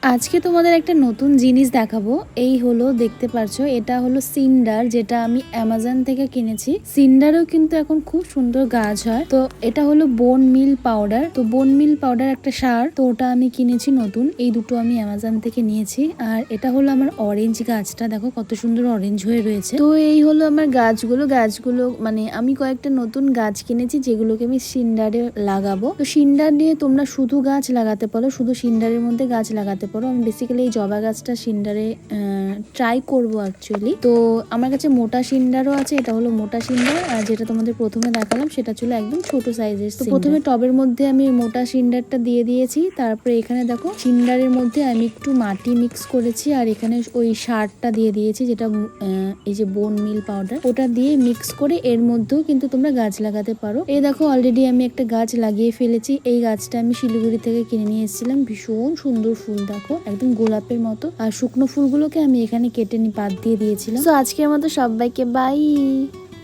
আজকে তোমাদের একটা নতুন জিনিস দেখাবো। এই হলো দেখতে পারছো, এটা হলো সিন্ডার, যেটা আমি অ্যামাজন থেকে কিনেছি। সিন্ডারও কিন্তু এখন খুব সুন্দর গাছ হয়। তো এটা হলো বোন মিল পাউডার। তো বোন মিল পাউডার একটা সার, তো ওটা আমি কিনেছি নতুন। এই দুটো আমি অ্যামাজন থেকে নিয়েছি। আর এটা হলো আমার অরেঞ্জ গাছটা, দেখো কত সুন্দর অরেঞ্জ হয়ে রয়েছে। তো এই হলো আমার গাছগুলো মানে আমি কয়েকটা নতুন গাছ কিনেছি, যেগুলোকে আমি সিন্ডারে লাগাবো। তো সিন্ডার দিয়ে তোমরা শুধু গাছ লাগাতে পারো, শুধু সিন্ডারের মধ্যে গাছ লাগাতে পারো। আমি বেসিক্যালি এই জবা গাছটা সিন্ডারে ট্রাই করবো অ্যাকচুয়ালি। তো আমার কাছে মোটা সিন্ডারও আছে, এটা হলো মোটা সিন্ডার। আর যেটা তোমাদের প্রথমে দেখালাম সেটা ছিল একদম ছোট সাইজের। তো প্রথমে টবের মধ্যে আমি মোটা সিন্ডারটা দিয়ে দিয়েছি। তারপরে এখানে দেখো সিন্ডারের মধ্যে আমি একটু মাটি মিক্স করেছি, আর এখানে ওই সারটা দিয়ে দিয়েছি, যেটা এই যে বোন মিল পাউডার, ওটা দিয়ে মিক্স করে এর মধ্যেও কিন্তু তোমরা গাছ লাগাতে পারো। এই দেখো অলরেডি আমি একটা গাছ লাগিয়ে ফেলেছি। এই গাছটা আমি শিলিগুড়ি থেকে কিনে নিয়ে এসেছিলাম। ভীষণ সুন্দর ফুল, দেখো একদম গোলাপের মতো। আর শুকনো ফুলগুলোকে আমি এখানে কেটে পাত দিয়ে দিয়েছিলাম। তো আজকের মতো সবাইকে বাই।